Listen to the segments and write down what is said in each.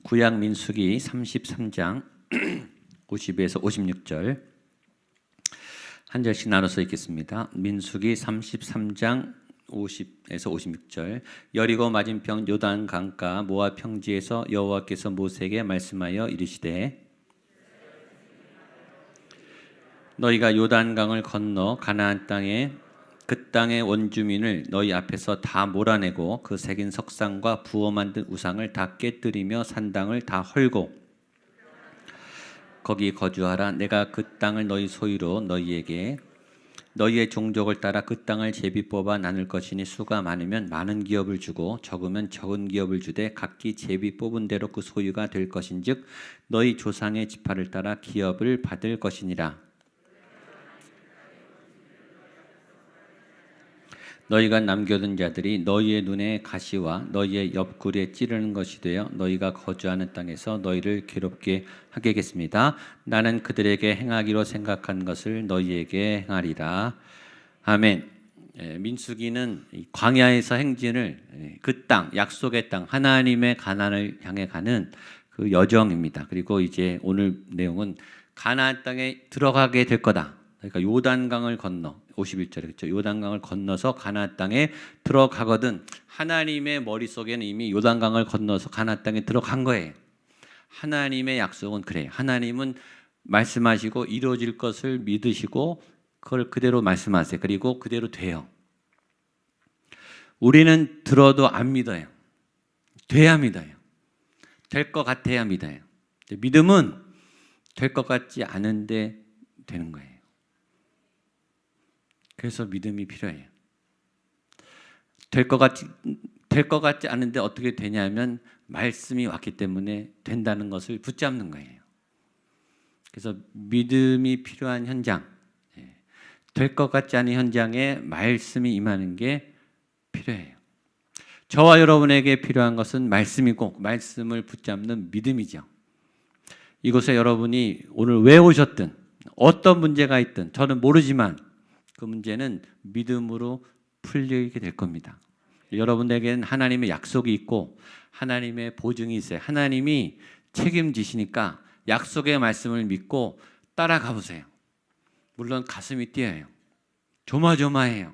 구약 민수기 33장 50에서 56절 한 절씩 나눠서 읽겠습니다. 민수기 33장 50에서 56절. 여리고 맞은편 요단 강가 모압 평지에서 여호와께서 모세에게 말씀하여 이르시되 너희가 요단강을 건너 가나안 땅에 그 땅의 원주민을 너희 앞에서 다 몰아내고 그 새긴 석상과 부어 만든 우상을 다 깨뜨리며 산당을 다 헐고 거기 거주하라. 내가 그 땅을 너희 소유로 너희에게 너희의 종족을 따라 그 땅을 제비 뽑아 나눌 것이니 수가 많으면 많은 기업을 주고 적으면 적은 기업을 주되 각기 제비 뽑은 대로 그 소유가 될 것인즉 너희 조상의 지파를 따라 기업을 받을 것이니라. 너희가 남겨둔 자들이 너희의 눈에 가시와 너희의 옆구리에 찌르는 것이 되어 너희가 거주하는 땅에서 너희를 괴롭게 하겠습니다. 나는 그들에게 행하기로 생각한 것을 너희에게 행하리라. 아멘. 민수기는 광야에서 행진을 그 땅, 약속의 땅, 하나님의 가나안을 향해 가는 그 여정입니다. 그리고 이제 오늘 내용은 가나안 땅에 들어가게 될 거다. 그러니까 요단강을 건너 51절에 그렇죠. 요단강을 건너서 가나안 땅에 들어가거든. 하나님의 머릿속에는 이미 요단강을 건너서 가나안 땅에 들어간 거예요. 하나님의 약속은 그래요. 하나님은 말씀하시고 이루어질 것을 믿으시고 그걸 그대로 말씀하세요. 그리고 그대로 돼요. 우리는 들어도 안 믿어요. 돼야 믿어요. 될 것 같아야 믿어요. 믿음은 될 것 같지 않은데 되는 거예요. 그래서 믿음이 필요해요. 될 것 같지 않은데 어떻게 되냐면 말씀이 왔기 때문에 된다는 것을 붙잡는 거예요. 그래서 믿음이 필요한 현장, 될 것 같지 않은 현장에 말씀이 임하는 게 필요해요. 저와 여러분에게 필요한 것은 말씀이고 말씀을 붙잡는 믿음이죠. 이곳에 여러분이 오늘 왜 오셨든 어떤 문제가 있든 저는 모르지만 그 문제는 믿음으로 풀리게 될 겁니다. 여러분에게는 하나님의 약속이 있고 하나님의 보증이 있어요. 하나님이 책임지시니까 약속의 말씀을 믿고 따라가 보세요. 물론 가슴이 뛰어요. 조마조마해요.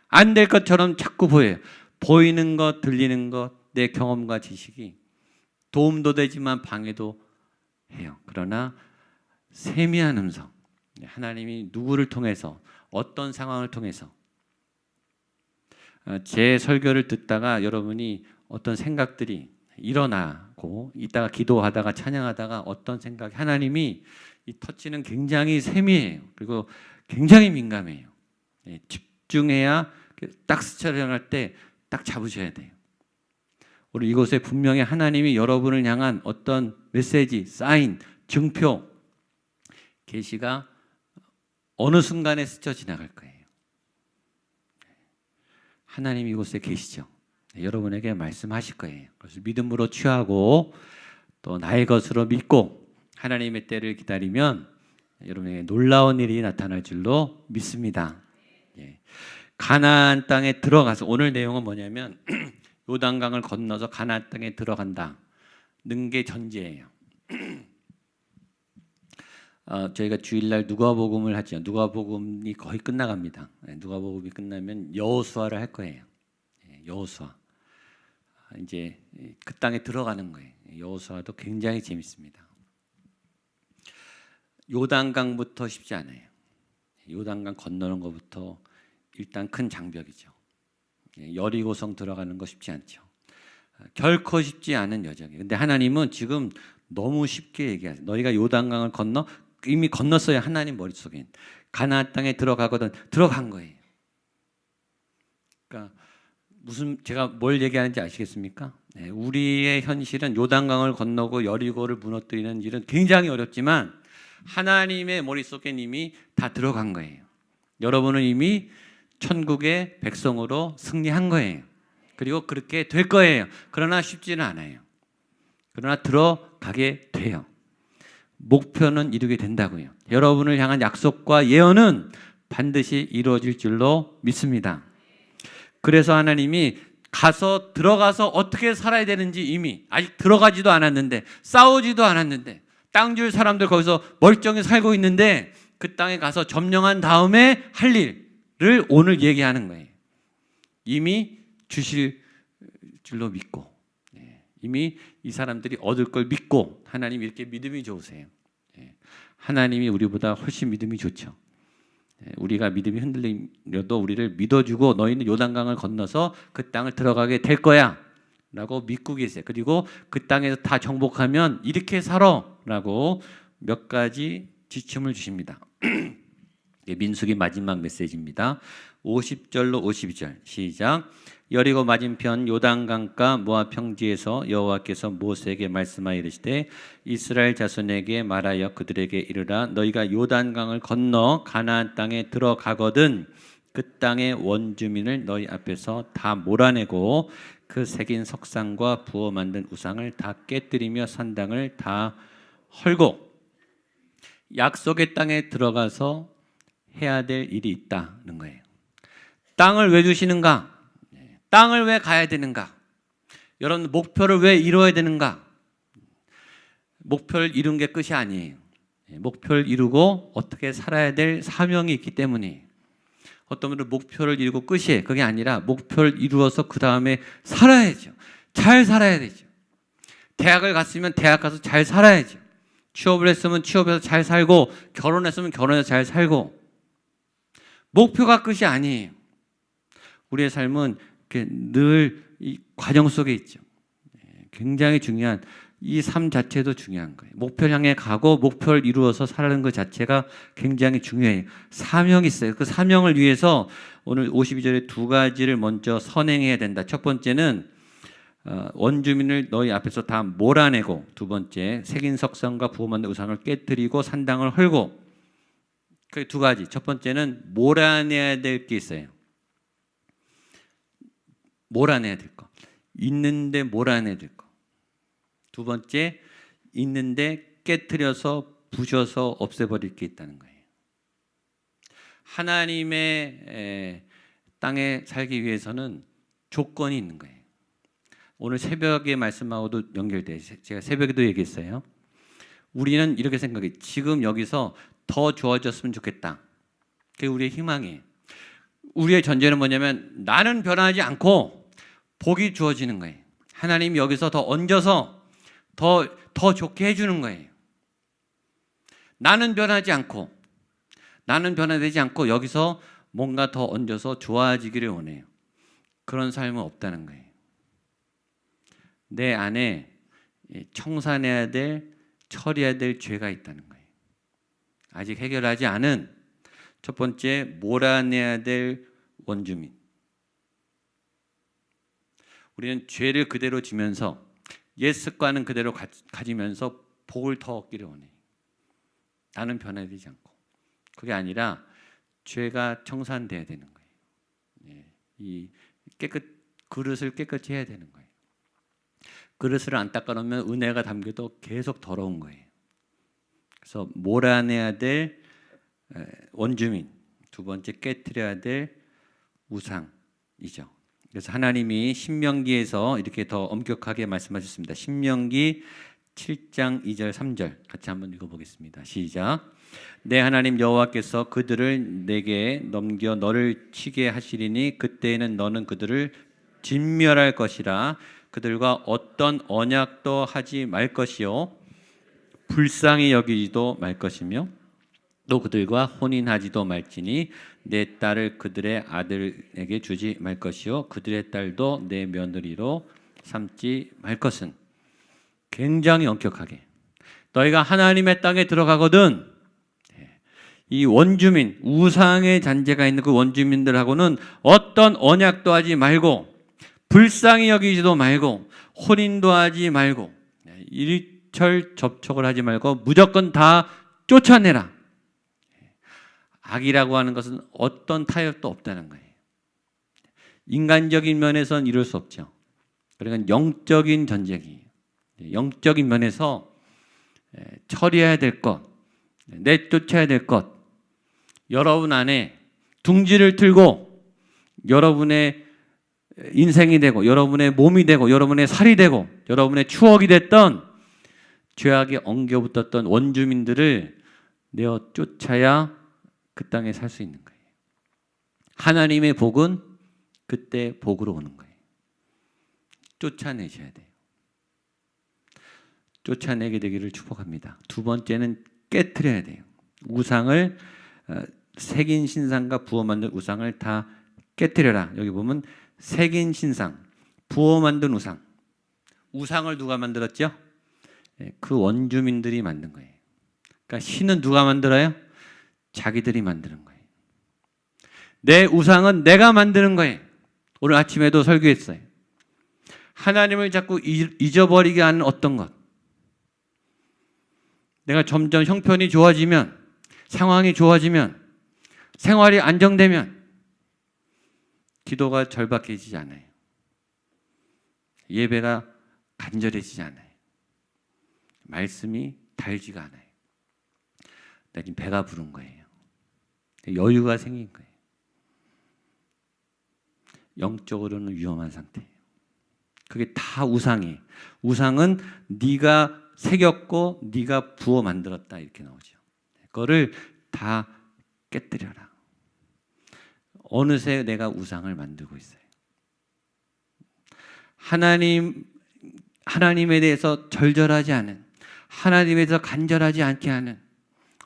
안 될 것처럼 자꾸 보여요. 보이는 것, 들리는 것, 내 경험과 지식이 도움도 되지만 방해도 해요. 그러나 세미한 음성, 하나님이 누구를 통해서 어떤 상황을 통해서 제 설교를 듣다가 여러분이 어떤 생각들이 일어나고 이따가 기도하다가 찬양하다가 어떤 생각이 하나님이 이 터치는 굉장히 세미해요. 그리고 굉장히 민감해요. 집중해야 딱 스쳐갈 때 딱 잡으셔야 돼요. 오늘 이곳에 분명히 하나님이 여러분을 향한 어떤 메시지, 사인, 증표, 계시가 어느 순간에 스쳐 지나갈 거예요. 하나님 이곳에 계시죠. 여러분에게 말씀하실 거예요. 그래서 믿음으로 취하고 또 나의 것으로 믿고 하나님의 때를 기다리면 여러분에게 놀라운 일이 나타날 줄로 믿습니다. 가나안 땅에 들어가서 오늘 내용은 뭐냐면 요단강을 건너서 가나안 땅에 들어간다는 게 전제예요. 저희가 주일날 누가복음을 하죠. 누가복음이 거의 끝나갑니다. 누가복음이 끝나면 여호수아를 할 거예요. 여호수아. 이제 그 땅에 들어가는 거예요. 여호수아도 굉장히 재밌습니다. 요단강부터 쉽지 않아요. 요단강 건너는 것부터 일단 큰 장벽이죠. 여리고성 들어가는 거 쉽지 않죠. 결코 쉽지 않은 여정이에요. 근데 하나님은 지금 너무 쉽게 얘기하세요. 너희가 요단강을 건너 이미 건넜어요. 하나님 머릿속엔 가나안 땅에 들어가거든 들어간 거예요. 그러니까 무슨 제가 뭘 얘기하는지 아시겠습니까? 우리의 현실은 요단강을 건너고 여리고를 무너뜨리는 일은 굉장히 어렵지만 하나님의 머릿속엔 이미 다 들어간 거예요. 여러분은 이미 천국의 백성으로 승리한 거예요. 그리고 그렇게 될 거예요. 그러나 쉽지는 않아요. 그러나 들어가게 돼요. 목표는 이루게 된다고요. 여러분을 향한 약속과 예언은 반드시 이루어질 줄로 믿습니다. 그래서 하나님이 들어가서 어떻게 살아야 되는지 이미 아직 들어가지도 않았는데, 싸우지도 않았는데, 땅 줄 사람들 거기서 멀쩡히 살고 있는데 그 땅에 가서 점령한 다음에 할 일을 오늘 얘기하는 거예요. 이미 주실 줄로 믿고, 이미 이 사람들이 얻을 걸 믿고, 하나님이 이렇게 믿음이 좋으세요. 하나님이 우리보다 훨씬 믿음이 좋죠. 우리가 믿음이 흔들려도 우리를 믿어주고 너희는 요단강을 건너서 그 땅을 들어가게 될 거야 라고 믿고 계세요. 그리고 그 땅에서 다 정복하면 이렇게 살아 라고 몇 가지 지침을 주십니다. 민수기 마지막 메시지입니다. 50절로 52절 시작. 여리고 맞은편 요단강가 모압 평지에서 여호와께서 모세에게 말씀하여 이르시되 이스라엘 자손에게 말하여 그들에게 이르라 너희가 요단강을 건너 가나안 땅에 들어가거든 그 땅의 원주민을 너희 앞에서 다 몰아내고 그 새긴 석상과 부어 만든 우상을 다 깨뜨리며 산당을 다 헐고 약속의 땅에 들어가서 해야 될 일이 있다는 거예요. 땅을 왜 주시는가? 땅을 왜 가야 되는가? 여러분, 목표를 왜 이루어야 되는가? 목표를 이룬 게 끝이 아니에요. 목표를 이루고 어떻게 살아야 될 사명이 있기 때문에, 어떤 분들은 목표를 이루고 끝이에요. 그게 아니라 목표를 이루어서 그 다음에 살아야죠. 잘 살아야 되죠. 대학을 갔으면 대학 가서 잘 살아야죠. 취업을 했으면 취업해서 잘 살고, 결혼했으면 결혼해서 잘 살고. 목표가 끝이 아니에요. 우리의 삶은 늘 이 과정 속에 있죠. 굉장히 중요한, 이 삶 자체도 중요한 거예요. 목표를 향해 가고 목표를 이루어서 살아가는 것 자체가 굉장히 중요해요. 사명이 있어요. 그 사명을 위해서 오늘 52절에 두 가지를 먼저 선행해야 된다. 첫 번째는 원주민을 너희 앞에서 다 몰아내고, 두 번째 새긴 석상과 부어 만든 우상을 깨뜨리고 산당을 헐고. 그 두 가지. 첫 번째는 몰아내야 될 게 있어요. 몰아내야 될 거. 있는데 몰아내야 될 거. 두 번째, 있는데 깨트려서 부셔서 없애버릴 게 있다는 거예요. 하나님의 땅에 살기 위해서는 조건이 있는 거예요. 오늘 새벽의 말씀하고도 연결돼요. 제가 새벽에도 얘기했어요. 우리는 이렇게 생각해요. 지금 여기서 더 좋아졌으면 좋겠다. 그게 우리의 희망이에요. 우리의 전제는 뭐냐면 나는 변하지 않고 복이 주어지는 거예요. 하나님이 여기서 더 얹어서 더 좋게 해주는 거예요. 나는 변하지 않고, 나는 변화되지 않고 여기서 뭔가 더 얹어서 좋아지기를 원해요. 그런 삶은 없다는 거예요. 내 안에 청산해야 될, 처리해야 될 죄가 있다는 거예요. 아직 해결하지 않은 첫 번째, 몰아내야 될 원주민. 우리는 죄를 그대로 지면서 옛 습관은 그대로 가지면서 복을 더 얻기를 원해요. 나는 변화되지 않고. 그게 아니라 죄가 청산돼야 되는 거예요. 이 그릇을 깨끗이 해야 되는 거예요. 그릇을 안 닦아놓으면 은혜가 담겨도 계속 더러운 거예요. 그래서 몰아내야 될 원주민, 두 번째 깨트려야 될 우상이죠. 그래서 하나님이 신명기에서 이렇게 더 엄격하게 말씀하셨습니다. 신명기 7장 2절 3절 같이 한번 읽어보겠습니다. 시작. 내 하나님 여호와께서 그들을 내게 넘겨 너를 치게 하시리니 그때에는 너는 그들을 진멸할 것이라. 그들과 어떤 언약도 하지 말 것이요 불쌍히 여기지도 말 것이며 또 그들과 혼인하지도 말지니 내 딸을 그들의 아들에게 주지 말 것이요 그들의 딸도 내 며느리로 삼지 말 것은. 굉장히 엄격하게 너희가 하나님의 땅에 들어가거든 이 원주민, 우상의 잔재가 있는 그 원주민들하고는 어떤 언약도 하지 말고 불쌍히 여기지도 말고 혼인도 하지 말고 일철 접촉을 하지 말고 무조건 다 쫓아내라. 악이라고 하는 것은 어떤 타협도 없다는 거예요. 인간적인 면에서는 이룰 수 없죠. 그러니까 영적인 전쟁이에요. 영적인 면에서 처리해야 될 것, 내쫓아야 될 것, 여러분 안에 둥지를 틀고 여러분의 인생이 되고 여러분의 몸이 되고 여러분의 살이 되고 여러분의 추억이 됐던 죄악에 엉겨붙었던 원주민들을 내어 쫓아야 그 땅에 살 수 있는 거예요. 하나님의 복은 그때 복으로 오는 거예요. 쫓아내셔야 돼요. 쫓아내게 되기를 축복합니다. 두 번째는 깨트려야 돼요. 우상을 새긴 신상과 부어 만든 우상을 다 깨트려라. 여기 보면 새긴 신상, 부어 만든 우상. 우상을 누가 만들었죠? 그 원주민들이 만든 거예요. 그러니까 신은 누가 만들어요? 자기들이 만드는 거예요. 내 우상은 내가 만드는 거예요. 오늘 아침에도 설교했어요. 하나님을 자꾸 잊어버리게 하는 어떤 것. 내가 점점 형편이 좋아지면, 상황이 좋아지면, 생활이 안정되면 기도가 절박해지지 않아요. 예배가 간절해지지 않아요. 말씀이 달지가 않아요. 나 지금 배가 부른 거예요. 여유가 생긴 거예요. 영적으로는 위험한 상태예요. 그게 다 우상이에요. 우상은 네가 새겼고 네가 부어 만들었다 이렇게 나오죠. 그거를 다 깨뜨려라. 어느새 내가 우상을 만들고 있어요. 하나님에 대해서 절절하지 않은, 하나님에 대해서 간절하지 않게 하는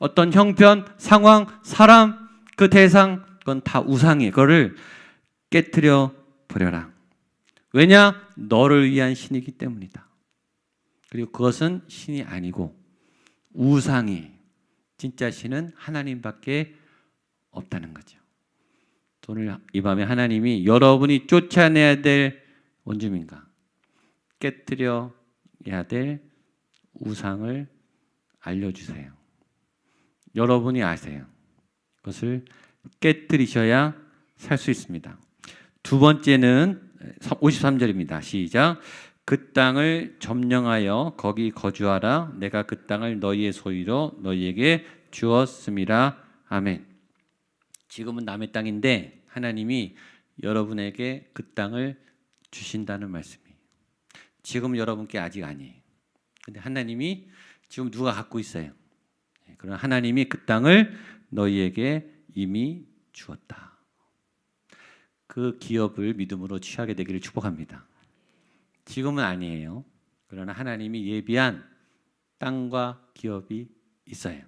어떤 형편, 상황, 사람, 그 대상, 그건 다 우상이에요. 그거를 깨트려 버려라. 왜냐? 너를 위한 신이기 때문이다. 그리고 그것은 신이 아니고 우상이, 진짜 신은 하나님밖에 없다는 거죠. 오늘 이 밤에 하나님이 여러분이 쫓아내야 될 원주민과 깨트려야 될 우상을 알려주세요. 여러분이 아세요. 그것을 깨트리셔야 살 수 있습니다. 두 번째는 53절입니다. 시작. 그 땅을 점령하여 거기 거주하라. 내가 그 땅을 너희의 소유로 너희에게 주었음이라. 아멘. 지금은 남의 땅인데 하나님이 여러분에게 그 땅을 주신다는 말씀이에요. 지금 여러분께 아직 아니에요. 근데 하나님이 지금 누가 갖고 있어요. 그러나 하나님이 그 땅을 너희에게 이미 주었다. 그 기업을 믿음으로 취하게 되기를 축복합니다. 지금은 아니에요. 그러나 하나님이 예비한 땅과 기업이 있어요.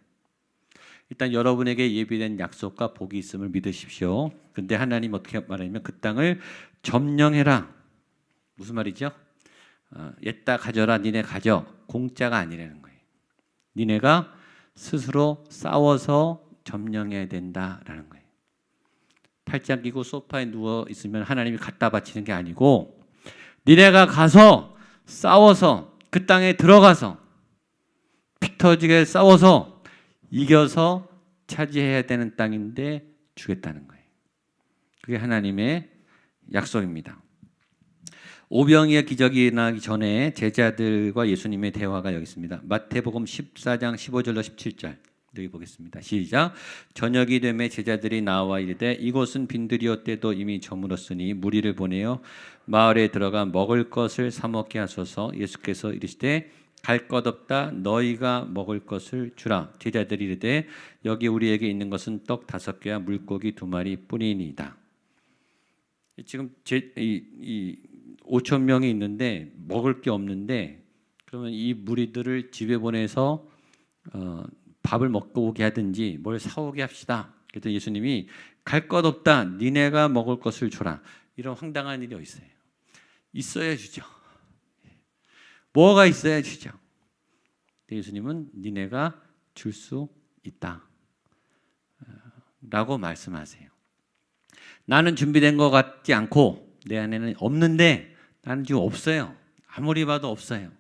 일단 여러분에게 예비된 약속과 복이 있음을 믿으십시오. 근데 하나님 어떻게 말하냐면 그 땅을 점령해라. 무슨 말이죠? 옛다 가져라. 니네 가져. 공짜가 아니라는 거예요. 니네가 스스로 싸워서 점령해야 된다라는 거예요. 팔짱 끼고 소파에 누워 있으면 하나님이 갖다 바치는 게 아니고 니네가 가서 싸워서 그 땅에 들어가서 피 터지게 싸워서 이겨서 차지해야 되는 땅인데 주겠다는 거예요. 그게 하나님의 약속입니다. 오병이의 기적이 일어나기 전에 제자들과 예수님의 대화가 여기 있습니다. 마태복음 14장 15절로 17절 여기 보겠습니다. 시작. 저녁이 되매 제자들이 나와 이르되 이곳은 빈들이었 때도 이미 저물었으니 무리를 보내어 마을에 들어가 먹을 것을 사 먹게 하소서. 예수께서 이르시되 갈 것 없다. 너희가 먹을 것을 주라. 제자들이 이르되 여기 우리에게 있는 것은 떡 5개와 물고기 2마리 뿐이니이다. 지금 5천 명이 있는데 먹을 게 없는데 그러면 이 무리들을 집에 보내서 밥을 먹고 오게 하든지 뭘 사오게 합시다. 그랬더니 예수님이 갈 것 없다. 니네가 먹을 것을 줘라. 이런 황당한 일이 어디 있어요? 있어야 주죠. 뭐가 있어야 주죠. 예수님은 니네가 줄 수 있다 라고 말씀하세요. 나는 준비된 것 같지 않고 내 안에는 없는데 나는 지금 없어요. 아무리 봐도 없어요.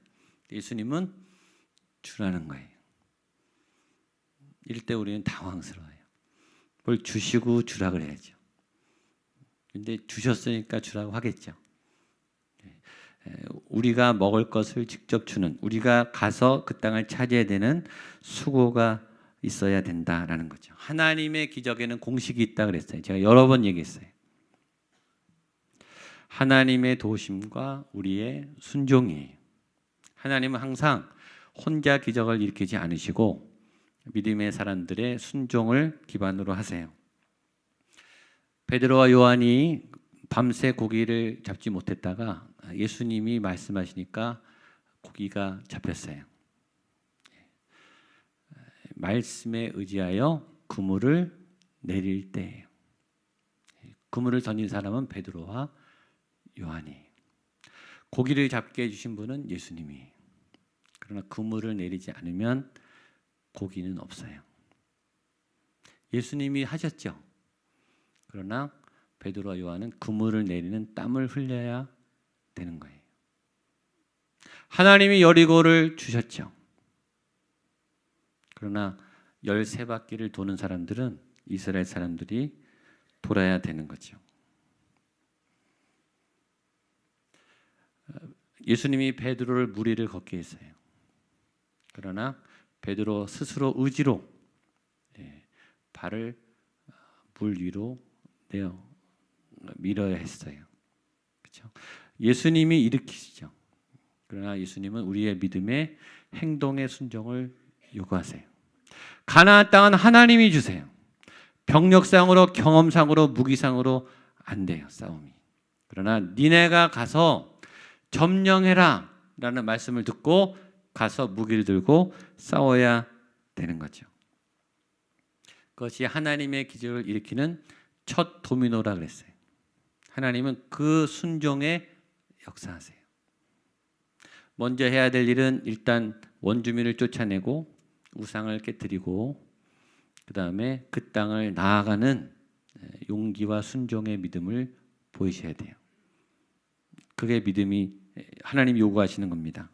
예수님은 주라는 거예요. 이럴 때 우리는 당황스러워요. 뭘 주시고 주라 그래야죠. 근데 주셨으니까 주라고 하겠죠. 우리가 먹을 것을 직접 주는, 우리가 가서 그 땅을 차지해야 되는 수고가 있어야 된다라는 거죠. 하나님의 기적에는 공식이 있다 그랬어요. 제가 여러 번 얘기했어요. 하나님의 도우심과 우리의 순종이에요. 하나님은 항상 혼자 기적을 일으키지 않으시고 믿음의 사람들의 순종을 기반으로 하세요. 베드로와 요한이 밤새 고기를 잡지 못했다가 예수님이 말씀하시니까 고기가 잡혔어요. 말씀에 의지하여 그물을 내릴 때예요. 그물을 던진 사람은 베드로와 요한이에요. 고기를 잡게 해주신 분은 예수님이에요. 그러나 그물을 내리지 않으면 고기는 없어요. 예수님이 하셨죠. 그러나 베드로와 요한은 그물을 내리는 땀을 흘려야 되는 거예요. 하나님이 여리고를 주셨죠. 그러나 13바퀴를 도는 사람들은 이스라엘 사람들이 돌아야 되는 거죠. 예수님이 베드로를 물 위를 걷게 했어요. 그러나 베드로 스스로 의지로 발을 물 위로 밀어야 했어요. 그렇죠? 예수님이 일으키시죠. 그러나 예수님은 우리의 믿음의 행동의 순종을 요구하세요. 가나안 땅은 하나님이 주세요. 병력상으로 경험상으로 무기상으로 안 돼요. 싸움이. 그러나 니네가 가서 점령해라 라는 말씀을 듣고 가서 무기를 들고 싸워야 되는 거죠. 그것이 하나님의 기적을 일으키는 첫 도미노라 그랬어요. 하나님은 그 순종에 역사하세요. 먼저 해야 될 일은 일단 원주민을 쫓아내고 우상을 깨뜨리고 그 다음에 그 땅을 나아가는 용기와 순종의 믿음을 보이셔야 돼요. 그게 믿음이 하나님이 요구하시는 겁니다.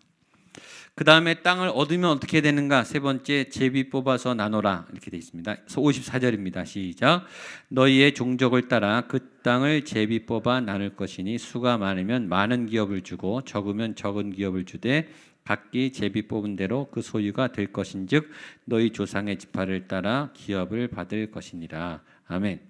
그 다음에 땅을 얻으면 어떻게 되는가? 세 번째, 제비 뽑아서 나눠라 이렇게 되어 있습니다. 54절입니다. 시작. 너희의 종족을 따라 그 땅을 제비 뽑아 나눌 것이니 수가 많으면 많은 기업을 주고 적으면 적은 기업을 주되 각기 제비 뽑은 대로 그 소유가 될 것인즉 너희 조상의 지파를 따라 기업을 받을 것이니라. 아멘.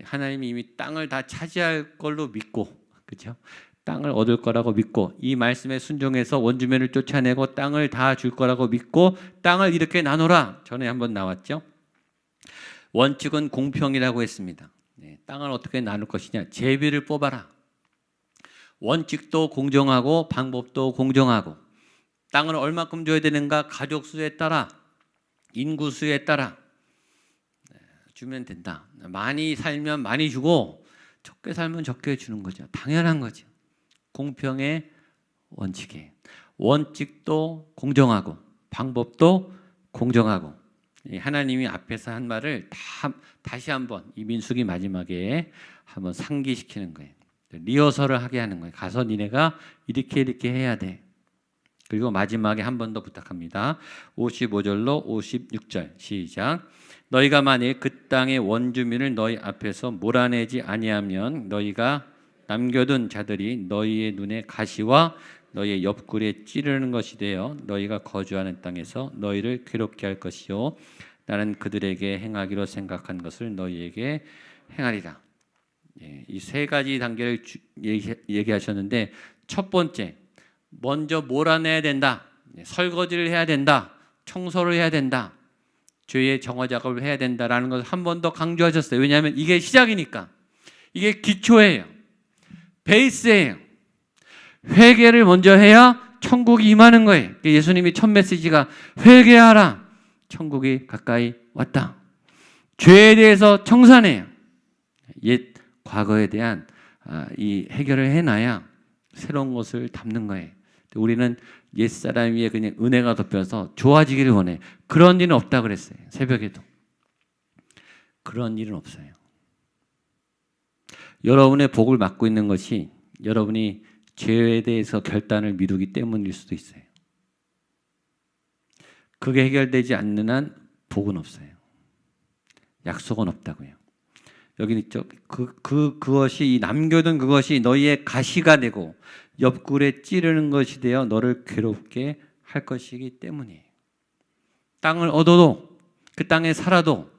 하나님이 이미 땅을 다 차지할 걸로 믿고, 그렇죠? 땅을 얻을 거라고 믿고 이 말씀에 순종해서 원주민을 쫓아내고 땅을 다 줄 거라고 믿고 땅을 이렇게 나눠라. 전에 한번 나왔죠. 원칙은 공평이라고 했습니다. 땅을 어떻게 나눌 것이냐. 제비를 뽑아라. 원칙도 공정하고 방법도 공정하고 땅을 얼마큼 줘야 되는가. 가족 수에 따라 인구 수에 따라 주면 된다. 많이 살면 많이 주고 적게 살면 적게 주는 거죠. 당연한 거죠. 공평의 원칙이에요. 원칙도 공정하고 방법도 공정하고 하나님이 앞에서 한 말을 다시 한번 이 민수기 마지막에 한번 상기시키는 거예요. 리허설을 하게 하는 거예요. 가서 니네가 이렇게 해야 돼. 그리고 마지막에 한 번 더 부탁합니다. 55절로 56절 시작. 너희가 만일 그 땅의 원주민을 너희 앞에서 몰아내지 아니하면 너희가 남겨둔 자들이 너희의 눈에 가시와 너희의 옆구리에 찌르는 것이 되어 너희가 거주하는 땅에서 너희를 괴롭게 할 것이요 나는 그들에게 행하기로 생각한 것을 너희에게 행하리라. 이 세 가지 단계를 얘기하셨는데 첫 번째, 먼저 몰아내야 된다. 설거지를 해야 된다. 청소를 해야 된다. 죄의 정화 작업을 해야 된다라는 것을 한 번 더 강조하셨어요. 왜냐하면 이게 시작이니까. 이게 기초예요. 베이스예요. 회개를 먼저 해야 천국이 임하는 거예요. 예수님이 첫 메시지가 회개하라. 천국이 가까이 왔다. 죄에 대해서 청산해요. 옛 과거에 대한 이 해결을 해놔야 새로운 것을 담는 거예요. 우리는 옛사람 위에 그냥 은혜가 덮여서 좋아지기를 원해. 그런 일은 없다 그랬어요. 새벽에도. 그런 일은 없어요. 여러분의 복을 맡고 있는 것이 여러분이 죄에 대해서 결단을 미루기 때문일 수도 있어요. 그게 해결되지 않는 한 복은 없어요. 약속은 없다고요. 여기는 있죠. 그것이 남겨둔 그것이 너희의 가시가 되고 옆구리에 찌르는 것이 되어 너를 괴롭게 할 것이기 때문이에요. 땅을 얻어도 그 땅에 살아도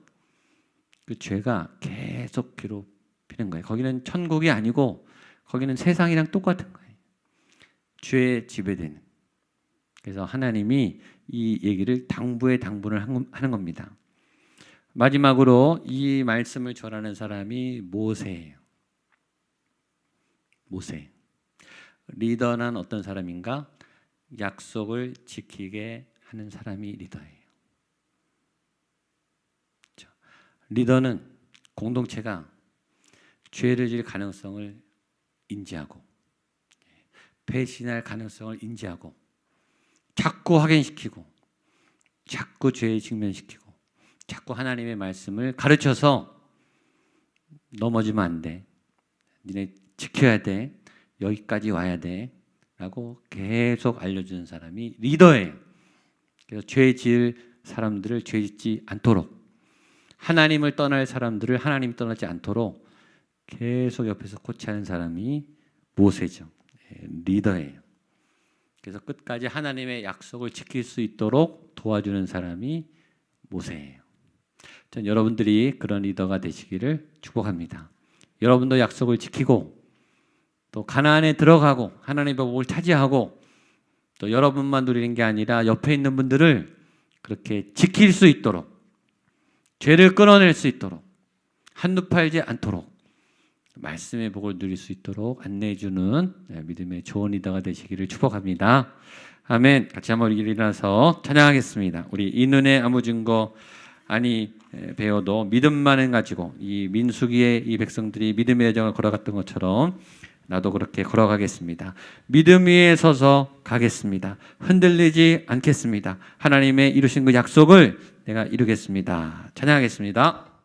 그 죄가 계속 괴롭히는 거예요. 거기는 천국이 아니고 거기는 세상이랑 똑같은 거예요. 죄에 지배되는. 그래서 하나님이 이 얘기를 당부에 당부를 하는 겁니다. 마지막으로 이 말씀을 전하는 사람이 모세예요. 모세. 리더는 어떤 사람인가? 약속을 지키게 하는 사람이 리더예요. 리더는 공동체가 죄를 지을 가능성을 인지하고 배신할 가능성을 인지하고 자꾸 확인시키고 자꾸 죄에 직면시키고 자꾸 하나님의 말씀을 가르쳐서 넘어지면 안 돼. 니네 지켜야 돼. 여기까지 와야 돼. 라고 계속 알려주는 사람이 리더예요. 그래서 죄 지을 사람들을 죄 짓지 않도록 하나님을 떠날 사람들을 하나님 떠나지 않도록 계속 옆에서 코치하는 사람이 모세죠. 리더예요. 그래서 끝까지 하나님의 약속을 지킬 수 있도록 도와주는 사람이 모세예요. 전 여러분들이 그런 리더가 되시기를 축복합니다. 여러분도 약속을 지키고 또 가나안에 들어가고 하나님의 복을 차지하고 또 여러분만 누리는 게 아니라 옆에 있는 분들을 그렇게 지킬 수 있도록 죄를 끊어낼 수 있도록 한눈 팔지 않도록 말씀의 복을 누릴 수 있도록 안내해주는 믿음의 좋은 리더가 되시기를 축복합니다. 아멘. 같이 한번 일어나서 찬양하겠습니다. 우리 이 눈에 아무 증거 아니 배워도 믿음만은 가지고 이 민수기의 이 백성들이 믿음의 여정을 걸어갔던 것처럼 나도 그렇게 걸어가겠습니다. 믿음 위에 서서 가겠습니다. 흔들리지 않겠습니다. 하나님의 이루신 그 약속을 내가 이루겠습니다. 찬양하겠습니다.